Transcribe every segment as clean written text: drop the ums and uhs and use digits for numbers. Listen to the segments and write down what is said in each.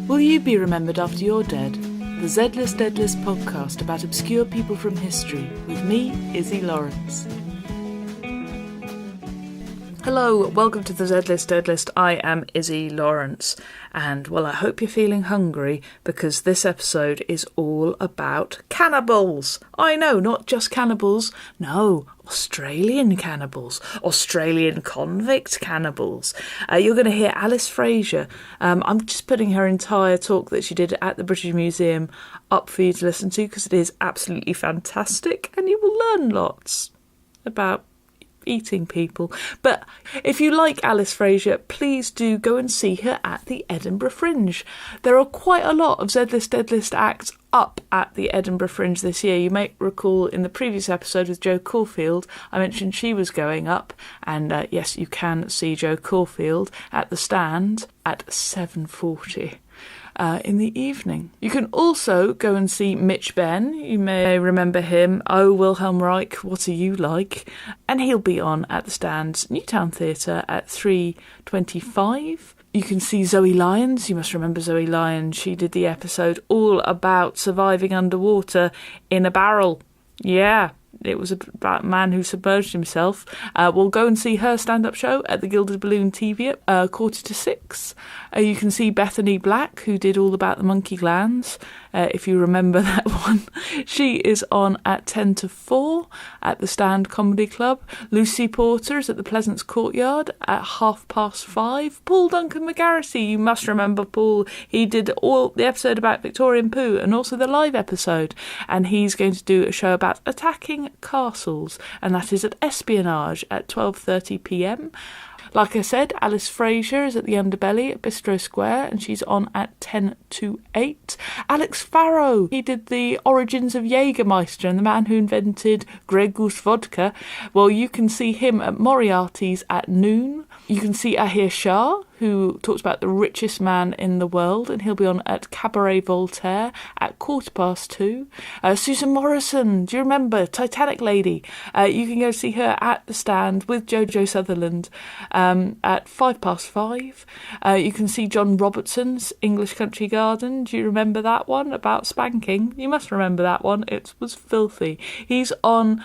Will you be remembered after you're dead? The Z-List Dead List podcast about obscure people from history with me, Izzy Lawrence. Hello, welcome to the Z-List Dead List. I am Izzy Lawrence, and well, I hope you're feeling hungry because this episode is all about cannibals. I know, not just cannibals, no, Australian cannibals, Australian convict cannibals. You're going to hear Alice Fraser. I'm just putting her entire talk that she did at the British Museum up for you to listen to because it is absolutely fantastic and you will learn lots about eating people. But if you like Alice Fraser, please do go and see her at the Edinburgh Fringe. There are quite a lot of Z-List Dead List acts up at the Edinburgh Fringe this year. You may recall in the previous episode with Jo Caulfield, I mentioned she was going up, and yes, you can see Jo Caulfield at the stand at 7:40. In the evening. You can also go and see Mitch Benn. You may remember him. Oh, Wilhelm Reich, what are you like? And he'll be on at the stand, Newtown Theatre at 3:25. You can see Zoe Lyons. You must remember Zoe Lyons. She did the episode all about surviving underwater in a barrel. Yeah. It was about a man who submerged himself. We'll go and see her stand-up show at the Gilded Balloon TV at 5:45. You can see Bethany Black, who did all about the monkey glands, if you remember that one. She is on at 3:50 at the Stand Comedy Club. Lucy Porter is at the Pleasance Courtyard at 5:30. Paul Duncan McGarrity, you must remember Paul. He did all the episode about Victorian poo and also the live episode. And he's going to do a show about attacking castles, and that is at Espionage at 12:30 p.m. Like I said, Alice Fraser is at the Underbelly at Bistro Square, and she's on at 7:50. Alex Farrow, he did the origins of Jägermeister and the man who invented Grey Goose vodka. Well, you can see him at Moriarty's at noon. You can see Ahir Shah, who talks about the richest man in the world, and he'll be on at Cabaret Voltaire at 2:15. Susan Morrison, do you remember? Titanic Lady. You can go see her at the stand with Jojo Sutherland at 5:05. You can see John Robertson's English Country Garden. Do you remember that one about spanking? You must remember that one. It was filthy. He's on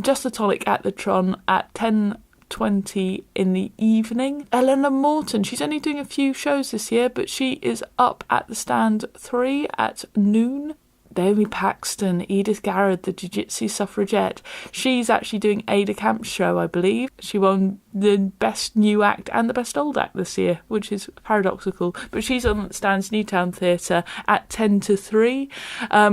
Just the Tonic at the Tron at 10:20 in the evening. Eleanor Morton, she's only doing a few shows this year, but she is up at the stand 3 at noon. Naomi Paxton, Edith Garrard, the Jiu-Jitsu suffragette. She's actually doing Ada Camp's show, I believe. She won the Best New Act and the Best Old Act this year, which is paradoxical. But she's on Stands Newtown Theatre at 2:50.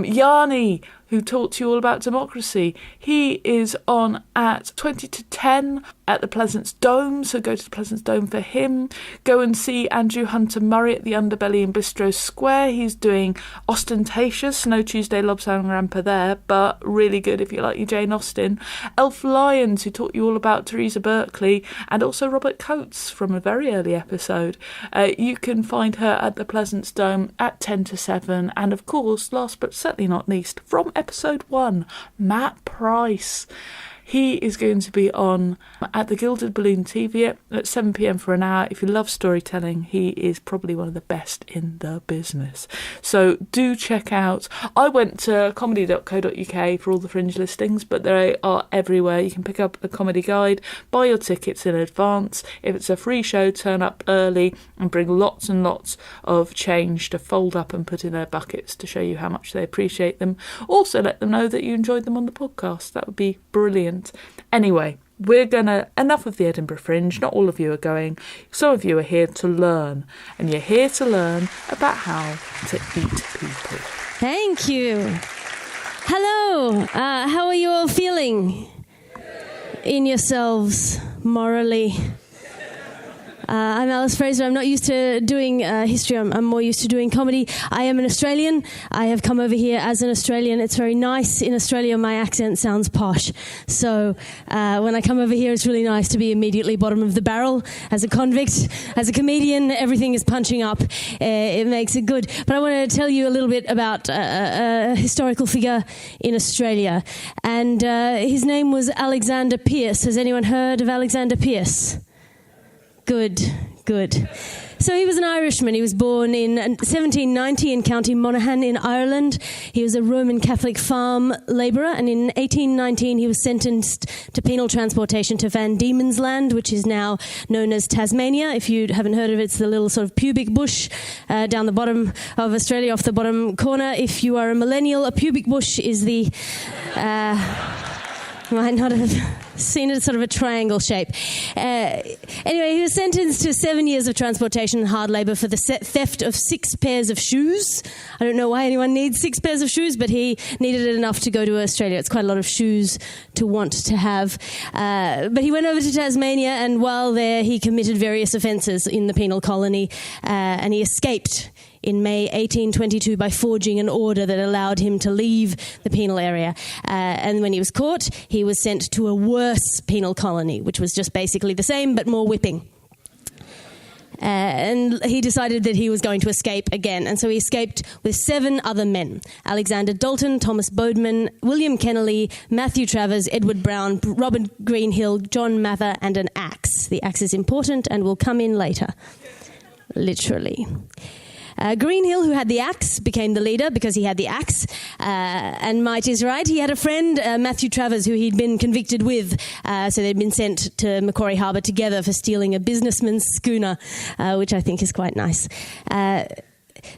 Yanni, who talked to you all about democracy, he is on at 20:10 at the Pleasance Dome, so go to the Pleasance Dome for him. Go and see Andrew Hunter Murray at the Underbelly in Bistro Square. He's doing Ostentatious, no Tuesday Lobsang Ramper there, but really good if you like your Jane Austen. Elf Lyons, who taught you all about Theresa Berkeley, and also Robert Coates from a very early episode. You can find her at the Pleasance Dome at 6:50, and of course, last but certainly not least, from episode 1, Matt Price. He is going to be on at the Gilded Balloon TV at 7 p.m. for an hour. If you love storytelling, he is probably one of the best in the business. So do check out. I went to comedy.co.uk for all the Fringe listings, but they are everywhere. You can pick up a comedy guide, buy your tickets in advance. If it's a free show, turn up early and bring lots and lots of change to fold up and put in their buckets to show you how much they appreciate them. Also let them know that you enjoyed them on the podcast. That would be brilliant. Anyway, enough of the Edinburgh Fringe. Not all of you are going. Some of you are here to learn, and you're here to learn about how to eat people. Thank you. Hello. How are you all feeling in yourselves morally? I'm Alice Fraser. I'm not used to doing history. I'm more used to doing comedy. I am an Australian. I have come over here as an Australian. It's very nice. In Australia, my accent sounds posh. So when I come over here, it's really nice to be immediately bottom of the barrel. As a convict, as a comedian, everything is punching up. It makes it good. But I want to tell you a little bit about a historical figure in Australia. And his name was Alexander Pearce. Has anyone heard of Alexander Pearce? Good. So he was an Irishman. He was born in 1790 in County Monaghan in Ireland. He was a Roman Catholic farm labourer, and in 1819 he was sentenced to penal transportation to Van Diemen's Land, which is now known as Tasmania. If you haven't heard of it, it's the little sort of pubic bush down the bottom of Australia, off the bottom corner. If you are a millennial, a pubic bush is the... might not have seen it, sort of a triangle shape. Anyway, he was sentenced to 7 years of transportation and hard labour for the theft of 6 pairs of shoes. I don't know why anyone needs 6 pairs of shoes, but he needed it enough to go to Australia. It's quite a lot of shoes to want to have. But he went over to Tasmania, and while there he committed various offences in the penal colony, and he escaped in May 1822 by forging an order that allowed him to leave the penal area. And when he was caught, he was sent to a worse penal colony, which was just basically the same but more whipping. And he decided that he was going to escape again. And so he escaped with 7 other men: Alexander Dalton, Thomas Bodeman, William Kennelly, Matthew Travers, Edward Brown, Robert Greenhill, John Mather, and an axe. The axe is important and will come in later. Literally. Greenhill, who had the axe, became the leader because he had the axe. And might is right, he had a friend, Matthew Travers, who he'd been convicted with. So they'd been sent to Macquarie Harbour together for stealing a businessman's schooner, which I think is quite nice.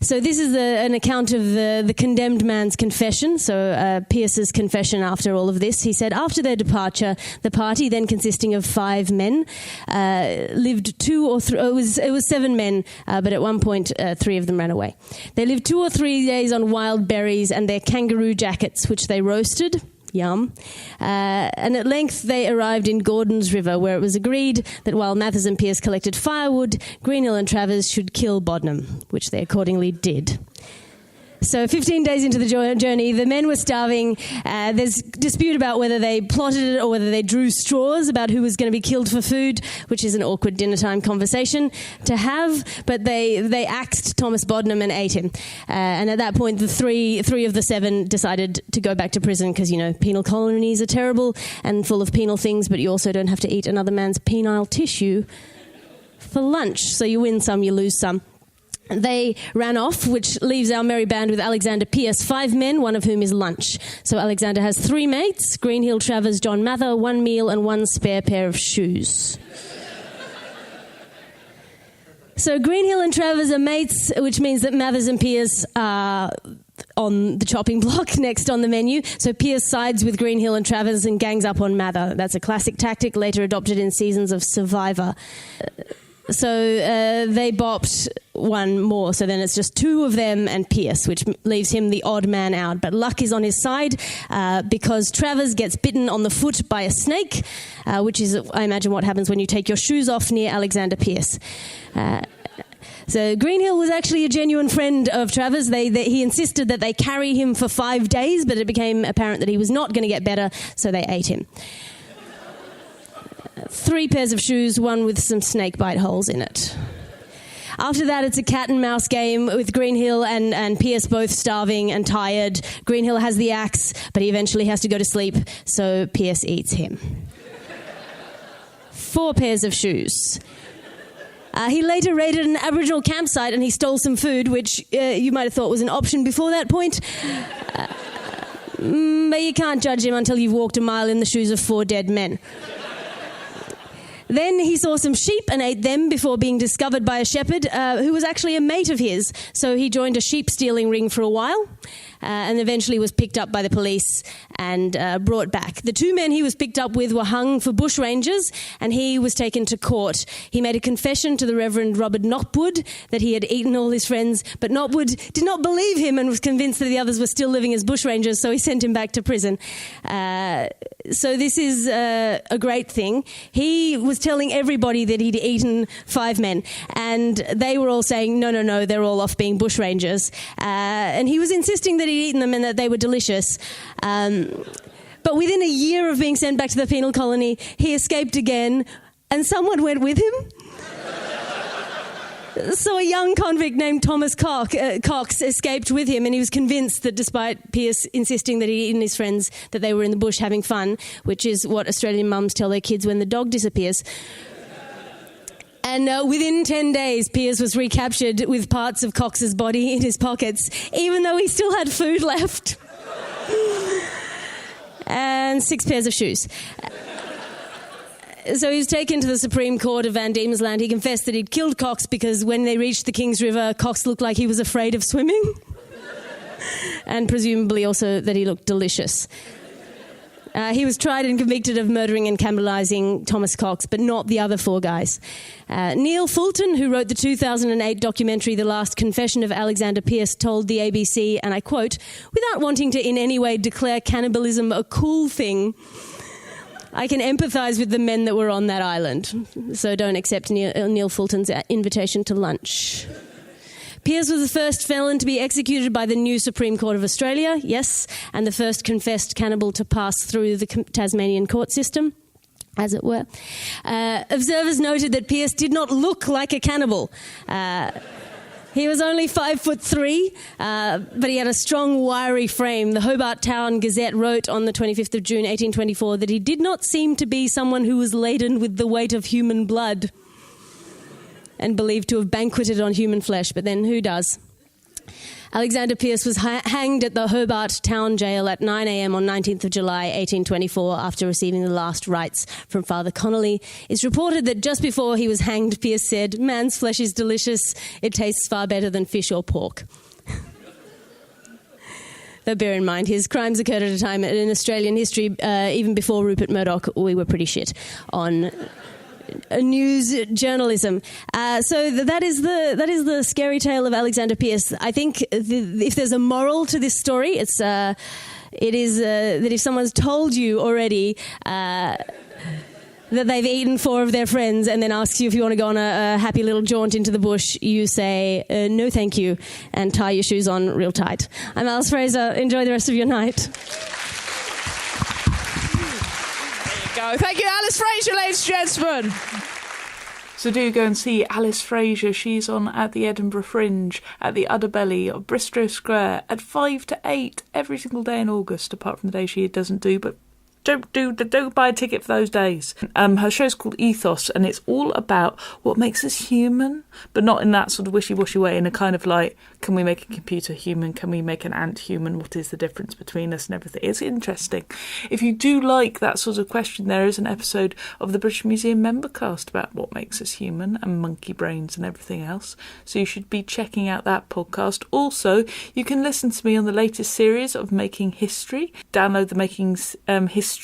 So this is an account of the condemned man's confession. So Pearce's confession after all of this. He said, after their departure, the party, then consisting of 5 men, lived 2 or 3... It was 7 men, but at one point 3 of them ran away. They lived 2 or 3 days on wild berries and their kangaroo jackets, which they roasted. Yum. And at length they arrived in Gordon's River, where it was agreed that while Mathers and Pearce collected firewood, Greenhill and Travers should kill Bodnam, which they accordingly did. So 15 days into the journey, the men were starving. There's dispute about whether they plotted it or whether they drew straws about who was going to be killed for food, which is an awkward dinner time conversation to have. But they axed Thomas Bodnam and ate him. And at that point, the three of the 7 decided to go back to prison because, you know, penal colonies are terrible and full of penal things, but you also don't have to eat another man's penile tissue for lunch. So you win some, you lose some. They ran off, which leaves our merry band with Alexander Pearce, 5 men, one of whom is lunch. So Alexander has 3 mates: Greenhill, Travers, John Mather, 1 meal and 1 spare pair of shoes. So Greenhill and Travers are mates, which means that Mathers and Pearce are on the chopping block next on the menu. So Pearce sides with Greenhill and Travers and gangs up on Mather. That's a classic tactic later adopted in seasons of Survivor. So they bopped 1 more, so then it's just 2 of them and Pearce, which leaves him the odd man out. But luck is on his side because Travers gets bitten on the foot by a snake, which is, I imagine, what happens when you take your shoes off near Alexander Pearce. So Greenhill was actually a genuine friend of Travers. He insisted that they carry him for 5 days, but it became apparent that he was not going to get better, so they ate him. 3 pairs of shoes, 1 with some snake bite holes in it. After that, it's a cat and mouse game with Greenhill and Pearce both starving and tired. Greenhill has the axe, but he eventually has to go to sleep, so Pearce eats him. 4 pairs of shoes. He later raided an Aboriginal campsite and he stole some food, which you might have thought was an option before that point. But you can't judge him until you've walked a mile in the shoes of 4 dead men. Then he saw some sheep and ate them before being discovered by a shepherd who was actually a mate of his. So he joined a sheep stealing ring for a while and eventually was picked up by the police and brought back. The 2 men he was picked up with were hung for bushrangers and he was taken to court. He made a confession to the Reverend Robert Knockwood that he had eaten all his friends, but Knockwood did not believe him and was convinced that the others were still living as bushrangers, so he sent him back to prison. So this is a great thing. He was telling everybody that he'd eaten 5 men, and they were all saying, no, they're all off being bushrangers. And he was insisting that he'd eaten them and that they were delicious. But within a year of being sent back to the penal colony, he escaped again, and someone went with him. So a young convict named Thomas Cox escaped with him, and he was convinced that despite Pearce insisting that he'd eaten his friends, that they were in the bush having fun, which is what Australian mums tell their kids when the dog disappears. And within 10 days, Pearce was recaptured with parts of Cox's body in his pockets, even though he still had food left. And 6 pairs of shoes. So he was taken to the Supreme Court of Van Diemen's Land. He confessed that he'd killed Cox because when they reached the King's River, Cox looked like he was afraid of swimming. And presumably also that he looked delicious. He was tried and convicted of murdering and cannibalising Thomas Cox, but not the other 4 guys. Neil Fulton, who wrote the 2008 documentary The Last Confession of Alexander Pearce, told the ABC, and I quote, "Without wanting to in any way declare cannibalism a cool thing, I can empathise with the men that were on that island. So don't accept Neil Fulton's invitation to lunch." Pearce was the first felon to be executed by the new Supreme Court of Australia, yes, and the first confessed cannibal to pass through the Tasmanian court system, as it were. Observers noted that Pearce did not look like a cannibal. He was only 5'3", but he had a strong, wiry frame. The Hobart Town Gazette wrote on the 25th of June, 1824, that he did not seem to be someone who was laden with the weight of human blood and believed to have banqueted on human flesh, but then who does? Alexander Pearce was hanged at the Hobart Town Jail at 9 a.m. on 19th of July 1824 after receiving the last rites from Father Connolly. It's reported that just before he was hanged, Pearce said, "Man's flesh is delicious. It tastes far better than fish or pork." Though bear in mind, his crimes occurred at a time in Australian history, even before Rupert Murdoch, we were pretty shit on news journalism. So that is the scary tale of Alexander Pearce. I think if there's a moral to this story, it is that if someone's told you already that they've eaten 4 of their friends and then asks you if you want to go on a happy little jaunt into the bush, you say, no thank you, and tie your shoes on real tight. I'm Alice Fraser. Enjoy the rest of your night. Go. Thank you, Alice Fraser, ladies and gentlemen. So do go and see Alice Fraser. She's on at the Edinburgh Fringe, at the Udderbelly, or Bristow Square, at 5 to 8 every single day in August, apart from the day she doesn't do, but don't buy a ticket for those days. Her show's called ETHOS, and it's all about what makes us human, but not in that sort of wishy-washy way, in a kind of like, can we make a computer human? Can we make an ant human? What is the difference between us and everything? It's interesting. If you do like that sort of question, there is an episode of the British Museum Membercast about what makes us human and monkey brains and everything else. So you should be checking out that podcast. Also, you can listen to me on the latest series of Making History. Download the Making History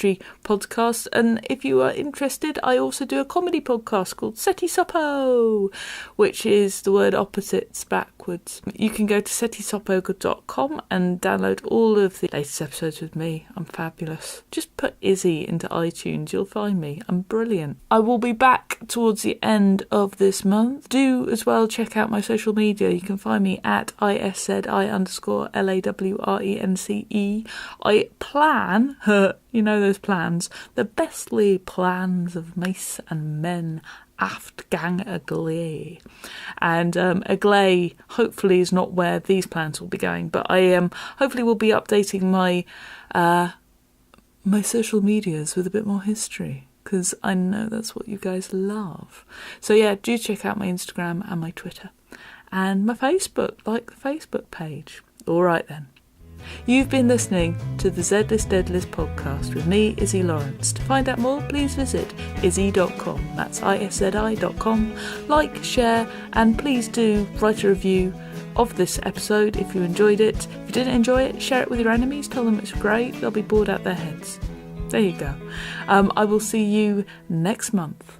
podcast, and if you are interested, I also do a comedy podcast called Seti Sopo, which is the word opposites backwards. You can go to setisopo.com and download all of the latest episodes with me. I'm fabulous. Just put Izzy into iTunes, you'll find me. I'm brilliant. I will be back towards the end of this month. Do as well check out my social media. You can find me at ISZI_LAWRENCE. I plan you know those plans, the bestly plans of mice and men aft gang Agley. And Agley hopefully is not where these plans will be going, but I hopefully will be updating my my social medias with a bit more history, because I know that's what you guys love. So yeah, do check out my Instagram and my Twitter and my Facebook, like the Facebook page. All right then. You've been listening to the Z-List Deadlist podcast with me, Izzy Lawrence. To find out more, please visit izzy.com. That's ISZI.com. Like, share, and please do write a review of this episode if you enjoyed it. If you didn't enjoy it, share it with your enemies. Tell them it's great. They'll be bored out their heads. There you go. I will see you next month.